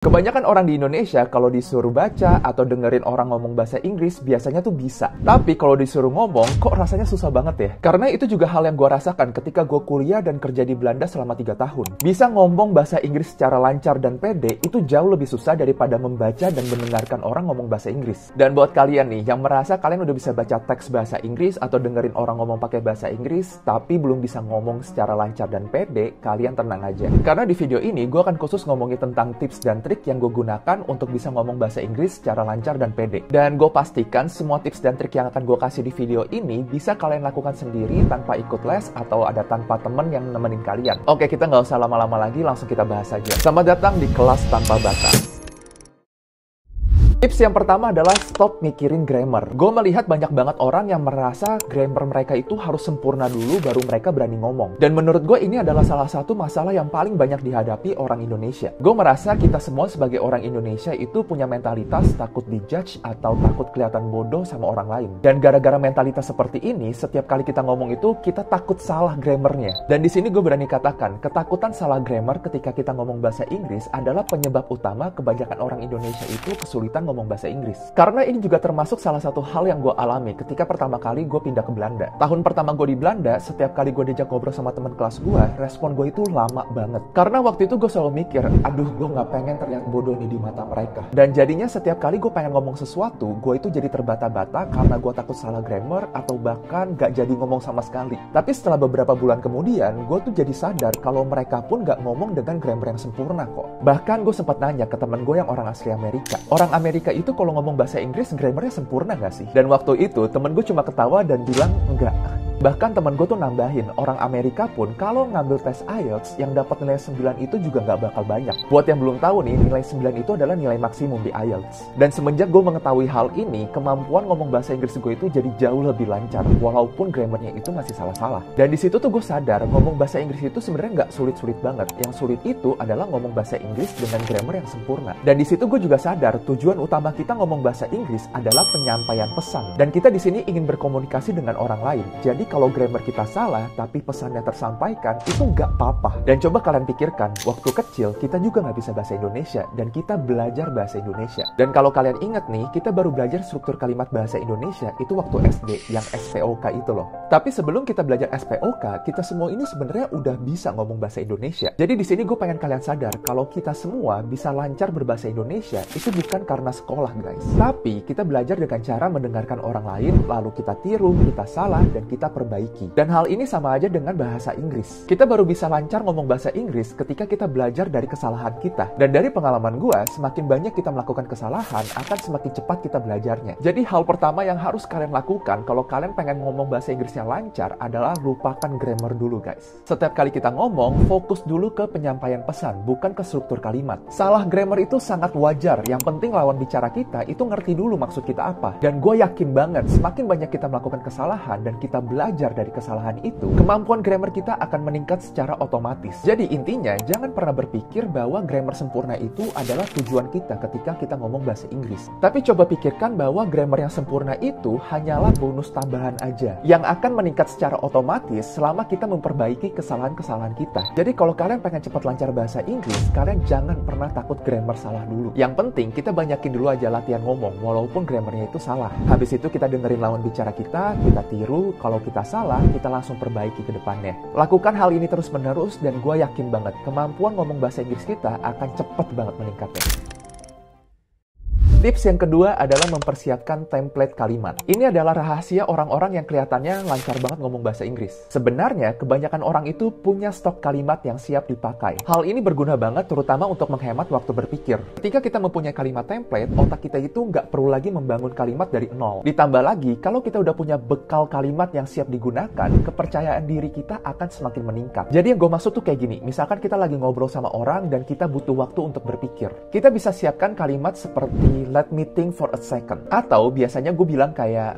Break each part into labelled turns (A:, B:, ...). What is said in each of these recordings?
A: Kebanyakan orang di Indonesia kalau disuruh baca atau dengerin orang ngomong bahasa Inggris biasanya tuh bisa. Tapi kalau disuruh ngomong kok rasanya susah banget ya? Karena itu juga hal yang gue rasakan ketika gue kuliah dan kerja di Belanda selama 3 tahun. Bisa ngomong bahasa Inggris secara lancar dan pede itu jauh lebih susah daripada membaca dan mendengarkan orang ngomong bahasa Inggris. Dan buat kalian nih yang merasa kalian udah bisa baca teks bahasa Inggris atau dengerin orang ngomong pakai bahasa Inggris tapi belum bisa ngomong secara lancar dan pede, kalian tenang aja. Karena di video ini gue akan khusus ngomongin tentang tips dan trik yang gue gunakan untuk bisa ngomong bahasa Inggris secara lancar dan pede. Dan gue pastikan semua tips dan trik yang akan gue kasih di video ini bisa kalian lakukan sendiri tanpa ikut les atau ada tanpa temen yang nemenin kalian. Oke, kita nggak usah lama-lama lagi, langsung kita bahas aja. Selamat datang di Kelas Tanpa Batas. Tips yang pertama adalah stop mikirin grammar. Gue melihat banyak banget orang yang merasa grammar mereka itu harus sempurna dulu baru mereka berani ngomong. Dan menurut gue ini adalah salah satu masalah yang paling banyak dihadapi orang Indonesia. Gue merasa kita semua sebagai orang Indonesia itu punya mentalitas takut dijudge atau takut kelihatan bodoh sama orang lain. Dan gara-gara mentalitas seperti ini, setiap kali kita ngomong itu kita takut salah grammarnya. Dan di sini gue berani katakan, ketakutan salah grammar ketika kita ngomong bahasa Inggris adalah penyebab utama kebanyakan orang Indonesia itu kesulitan ngomong bahasa Inggris. Karena ini juga termasuk salah satu hal yang gue alami ketika pertama kali gue pindah ke Belanda. Tahun pertama gue di Belanda, setiap kali gue diajak ngobrol sama teman kelas gue, respon gue itu lama banget. Karena waktu itu gue selalu mikir, aduh gue gak pengen terlihat bodoh nih di mata mereka. Dan jadinya setiap kali gue pengen ngomong sesuatu, gue itu jadi terbata-bata karena gue takut salah grammar atau bahkan gak jadi ngomong sama sekali. Tapi setelah beberapa bulan kemudian, gue tuh jadi sadar kalau mereka pun gak ngomong dengan grammar yang sempurna kok. Bahkan gue sempat nanya ke temen gue yang orang asli Amerika. Orang Amerika itu kalau ngomong bahasa Inggris grammarnya sempurna gak sih? Dan waktu itu temen gue cuma ketawa dan bilang enggak. Bahkan temen gue tuh nambahin, orang Amerika pun kalau ngambil tes IELTS yang dapat nilai 9 itu juga nggak bakal banyak. Buat yang belum tahu nih, nilai 9 itu adalah nilai maksimum di IELTS. Dan semenjak gue mengetahui hal ini, kemampuan ngomong bahasa Inggris gue itu jadi jauh lebih lancar, walaupun grammarnya itu masih salah-salah. Dan di situ tuh gue sadar, ngomong bahasa Inggris itu sebenarnya nggak sulit-sulit banget. Yang sulit itu adalah ngomong bahasa Inggris dengan grammar yang sempurna. Dan di situ gue juga sadar, tujuan utama kita ngomong bahasa Inggris adalah penyampaian pesan. Dan kita di sini ingin berkomunikasi dengan orang lain. Jadi kalau grammar kita salah, tapi pesannya tersampaikan, itu nggak apa-apa. Dan coba kalian pikirkan, waktu kecil kita juga nggak bisa bahasa Indonesia, dan kita belajar bahasa Indonesia. Dan kalau kalian ingat nih, kita baru belajar struktur kalimat bahasa Indonesia itu waktu SD, yang SPOK itu loh. Tapi sebelum kita belajar SPOK, kita semua ini sebenarnya udah bisa ngomong bahasa Indonesia. Jadi di sini gue pengen kalian sadar, kalau kita semua bisa lancar berbahasa Indonesia, itu bukan karena sekolah guys. Tapi kita belajar dengan cara mendengarkan orang lain, lalu kita tiru, kita salah, dan kita perbaiki. Dan hal ini sama aja dengan bahasa Inggris. Kita baru bisa lancar ngomong bahasa Inggris ketika kita belajar dari kesalahan kita. Dan dari pengalaman gue, semakin banyak kita melakukan kesalahan, akan semakin cepat kita belajarnya. Jadi hal pertama yang harus kalian lakukan kalau kalian pengen ngomong bahasa Inggrisnya lancar adalah lupakan grammar dulu guys. Setiap kali kita ngomong, fokus dulu ke penyampaian pesan, bukan ke struktur kalimat. Salah grammar itu sangat wajar. Yang penting lawan bicara kita itu ngerti dulu maksud kita apa. Dan gue yakin banget, semakin banyak kita melakukan kesalahan dan kita belajar dari kesalahan itu, kemampuan grammar kita akan meningkat secara otomatis. Jadi intinya, jangan pernah berpikir bahwa grammar sempurna itu adalah tujuan kita ketika kita ngomong bahasa Inggris. Tapi coba pikirkan bahwa grammar yang sempurna itu hanyalah bonus tambahan aja, yang akan meningkat secara otomatis selama kita memperbaiki kesalahan-kesalahan kita. Jadi kalau kalian pengen cepat lancar bahasa Inggris, kalian jangan pernah takut grammar salah dulu. Yang penting, kita banyakin dulu aja latihan ngomong, walaupun grammarnya itu salah. Habis itu kita dengerin lawan bicara kita tiru, kalau kita salah, kita langsung perbaiki ke depannya. Lakukan hal ini terus-menerus dan gue yakin banget kemampuan ngomong bahasa Inggris kita akan cepet banget meningkatnya. Tips yang kedua adalah mempersiapkan template kalimat. Ini adalah rahasia orang-orang yang kelihatannya lancar banget ngomong bahasa Inggris. Sebenarnya, kebanyakan orang itu punya stok kalimat yang siap dipakai. Hal ini berguna banget terutama untuk menghemat waktu berpikir. Ketika kita mempunyai kalimat template, otak kita itu nggak perlu lagi membangun kalimat dari nol. Ditambah lagi, kalau kita udah punya bekal kalimat yang siap digunakan, kepercayaan diri kita akan semakin meningkat. Jadi yang gue maksud tuh kayak gini, misalkan kita lagi ngobrol sama orang dan kita butuh waktu untuk berpikir. Kita bisa siapkan kalimat seperti let me think for a second. Atau biasanya gue bilang kayak,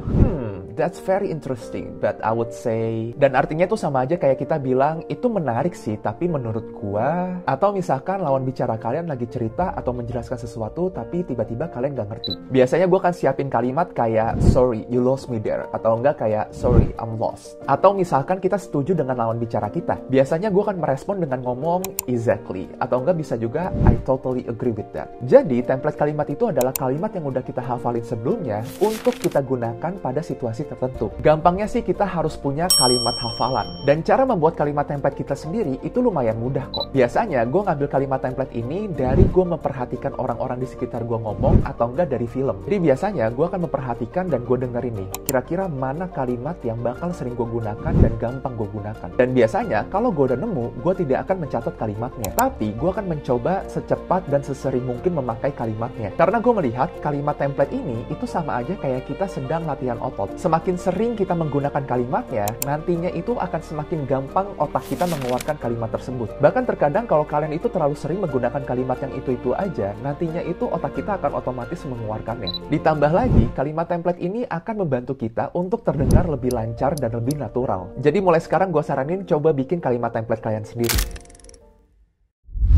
A: that's very interesting, but I would say... Dan artinya tuh sama aja kayak kita bilang, itu menarik sih, tapi menurut gua... Atau misalkan lawan bicara kalian lagi cerita atau menjelaskan sesuatu, tapi tiba-tiba kalian gak ngerti. Biasanya gua akan siapin kalimat kayak, sorry, you lost me there. Atau enggak kayak, sorry, I'm lost. Atau misalkan kita setuju dengan lawan bicara kita. Biasanya gua akan merespon dengan ngomong, exactly. Atau enggak bisa juga, I totally agree with that. Jadi, template kalimat itu adalah kalimat yang udah kita hafalin sebelumnya untuk kita gunakan pada situasi tertentu. Gampangnya sih kita harus punya kalimat hafalan. Dan cara membuat kalimat template kita sendiri itu lumayan mudah kok. Biasanya gue ngambil kalimat template ini dari gue memperhatikan orang-orang di sekitar gue ngomong atau enggak dari film. Jadi biasanya gue akan memperhatikan dan gue dengerin nih, kira-kira mana kalimat yang bakal sering gue gunakan dan gampang gue gunakan. Dan biasanya kalau gue udah nemu, gue tidak akan mencatat kalimatnya. Tapi gue akan mencoba secepat dan sesering mungkin memakai kalimatnya. Karena gue melihat kalimat template ini itu sama aja kayak kita sedang latihan otot. Semakin sering kita menggunakan kalimatnya, nantinya itu akan semakin gampang otak kita mengeluarkan kalimat tersebut. Bahkan terkadang kalau kalian itu terlalu sering menggunakan kalimat yang itu-itu aja, nantinya itu otak kita akan otomatis mengeluarkannya. Ditambah lagi, kalimat template ini akan membantu kita untuk terdengar lebih lancar dan lebih natural. Jadi mulai sekarang gue saranin coba bikin kalimat template kalian sendiri.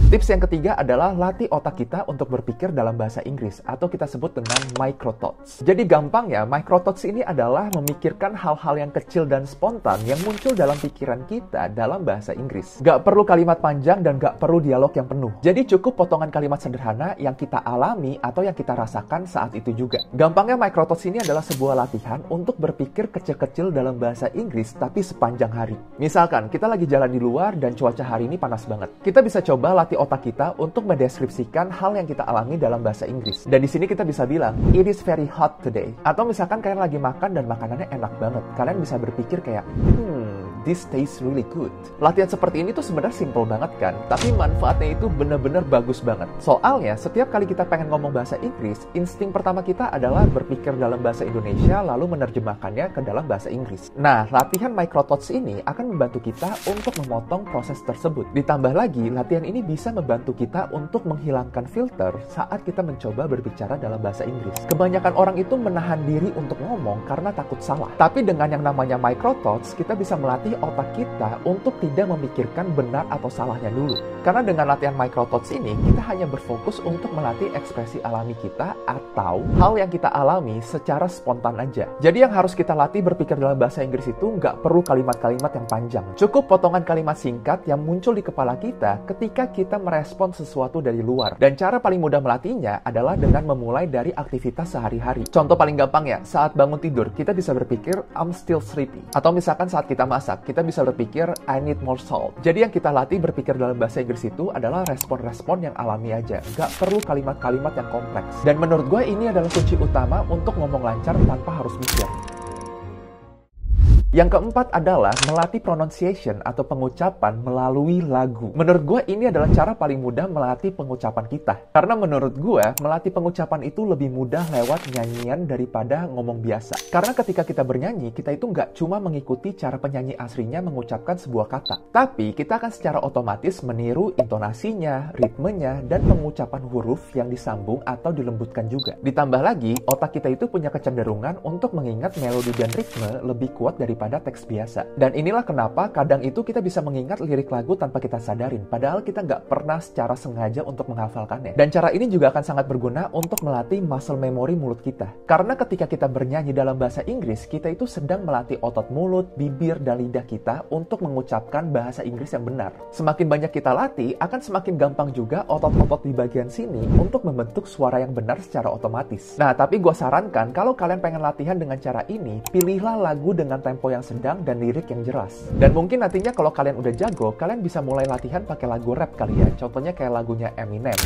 A: Tips yang ketiga adalah latih otak kita untuk berpikir dalam bahasa Inggris atau kita sebut dengan micro thoughts. Jadi gampangnya, micro thoughts ini adalah memikirkan hal-hal yang kecil dan spontan yang muncul dalam pikiran kita dalam bahasa Inggris. Gak perlu kalimat panjang dan gak perlu dialog yang penuh. Jadi cukup potongan kalimat sederhana yang kita alami atau yang kita rasakan saat itu juga. Gampangnya micro thoughts ini adalah sebuah latihan untuk berpikir kecil-kecil dalam bahasa Inggris tapi sepanjang hari. Misalkan kita lagi jalan di luar dan cuaca hari ini panas banget. Kita bisa coba latih otak kita untuk mendeskripsikan hal yang kita alami dalam bahasa Inggris. Dan di sini kita bisa bilang, it is very hot today. Atau misalkan kalian lagi makan dan makanannya enak banget. Kalian bisa berpikir kayak, this tastes really good. Latihan seperti ini tuh sebenarnya simple banget kan, tapi manfaatnya itu bener-bener bagus banget. Soalnya, setiap kali kita pengen ngomong bahasa Inggris, insting pertama kita adalah berpikir dalam bahasa Indonesia lalu menerjemahkannya ke dalam bahasa Inggris. Nah, latihan micro thoughts ini akan membantu kita untuk memotong proses tersebut. Ditambah lagi, latihan ini bisa membantu kita untuk menghilangkan filter saat kita mencoba berbicara dalam bahasa Inggris. Kebanyakan orang itu menahan diri untuk ngomong karena takut salah. Tapi dengan yang namanya micro thoughts, kita bisa melatih otak kita untuk tidak memikirkan benar atau salahnya dulu. Karena dengan latihan micro thoughts ini, kita hanya berfokus untuk melatih ekspresi alami kita atau hal yang kita alami secara spontan aja. Jadi yang harus kita latih berpikir dalam bahasa Inggris itu nggak perlu kalimat-kalimat yang panjang. Cukup potongan kalimat singkat yang muncul di kepala kita ketika kita merespon sesuatu dari luar. Dan cara paling mudah melatihnya adalah dengan memulai dari aktivitas sehari-hari. Contoh paling gampang ya, saat bangun tidur, kita bisa berpikir, I'm still sleepy. Atau misalkan saat kita masak, kita bisa berpikir, I need more salt. Jadi yang kita latih berpikir dalam bahasa Inggris itu adalah respon-respon yang alami aja. Gak perlu kalimat-kalimat yang kompleks. Dan menurut gue ini adalah kunci utama untuk ngomong lancar tanpa harus mikir. Yang keempat adalah melatih pronunciation atau pengucapan melalui lagu. Menurut gue ini adalah cara paling mudah melatih pengucapan kita. Karena menurut gue, melatih pengucapan itu lebih mudah lewat nyanyian daripada ngomong biasa. Karena ketika kita bernyanyi, kita itu nggak cuma mengikuti cara penyanyi aslinya mengucapkan sebuah kata. Tapi kita akan secara otomatis meniru intonasinya, ritmenya, dan pengucapan huruf yang disambung atau dilembutkan juga. Ditambah lagi, otak kita itu punya kecenderungan untuk mengingat melodi dan ritme lebih kuat daripada teks biasa. Dan inilah kenapa kadang itu kita bisa mengingat lirik lagu tanpa kita sadarin, padahal kita nggak pernah secara sengaja untuk menghafalkannya. Dan cara ini juga akan sangat berguna untuk melatih muscle memory mulut kita. Karena ketika kita bernyanyi dalam bahasa Inggris, kita itu sedang melatih otot mulut, bibir, dan lidah kita untuk mengucapkan bahasa Inggris yang benar. Semakin banyak kita latih, akan semakin gampang juga otot-otot di bagian sini untuk membentuk suara yang benar secara otomatis. Nah, tapi gue sarankan kalau kalian pengen latihan dengan cara ini, pilihlah lagu dengan tempo yang sedang dan lirik yang jelas. Dan mungkin nantinya kalau kalian udah jago, kalian bisa mulai latihan pakai lagu rap kali ya. Contohnya kayak lagunya Eminem.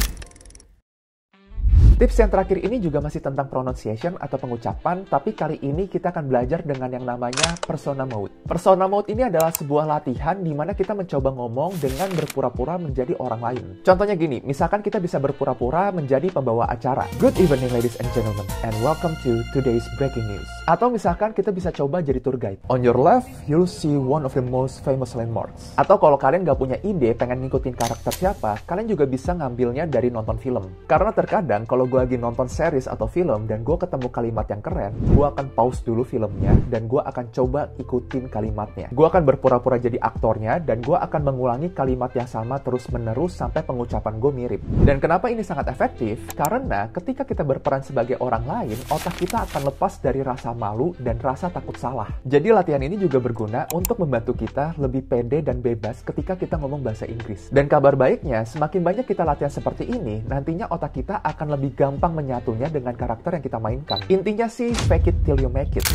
A: Tips yang terakhir ini juga masih tentang pronunciation atau pengucapan, tapi kali ini kita akan belajar dengan yang namanya persona mode. Persona mode ini adalah sebuah latihan di mana kita mencoba ngomong dengan berpura-pura menjadi orang lain. Contohnya gini, misalkan kita bisa berpura-pura menjadi pembawa acara. Good evening ladies and gentlemen, and welcome to today's breaking news. Atau misalkan kita bisa coba jadi tour guide. On your left, you'll see one of the most famous landmarks. Atau kalau kalian gak punya ide pengen ngikutin karakter siapa, kalian juga bisa ngambilnya dari nonton film. Karena terkadang kalau kalau gue lagi nonton series atau film dan gue ketemu kalimat yang keren, gue akan pause dulu filmnya dan gue akan coba ikutin kalimatnya. Gue akan berpura-pura jadi aktornya dan gue akan mengulangi kalimat yang sama terus-menerus sampai pengucapan gue mirip. Dan kenapa ini sangat efektif? Karena ketika kita berperan sebagai orang lain, otak kita akan lepas dari rasa malu dan rasa takut salah. Jadi latihan ini juga berguna untuk membantu kita lebih pede dan bebas ketika kita ngomong bahasa Inggris. Dan kabar baiknya, semakin banyak kita latihan seperti ini, nantinya otak kita akan lebih gampang menyatunya dengan karakter yang kita mainkan. Intinya sih, fake it till you make it.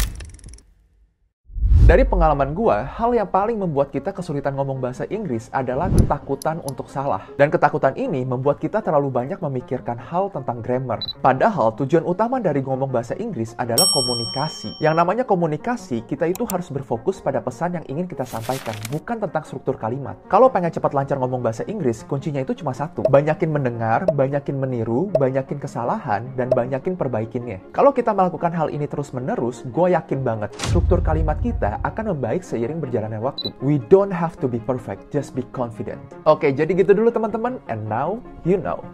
A: Dari pengalaman gue, hal yang paling membuat kita kesulitan ngomong bahasa Inggris adalah ketakutan untuk salah. Dan ketakutan ini membuat kita terlalu banyak memikirkan hal tentang grammar. Padahal tujuan utama dari ngomong bahasa Inggris adalah komunikasi. Yang namanya komunikasi, kita itu harus berfokus pada pesan yang ingin kita sampaikan, bukan tentang struktur kalimat. Kalau pengen cepat lancar ngomong bahasa Inggris, kuncinya itu cuma satu. Banyakin mendengar, banyakin meniru, banyakin kesalahan, dan banyakin perbaikinnya. Kalau kita melakukan hal ini terus-menerus, gue yakin banget, struktur kalimat kita akan membaik seiring berjalannya waktu. We don't have to be perfect, just be confident. Oke, jadi gitu dulu teman-teman. And now, you know.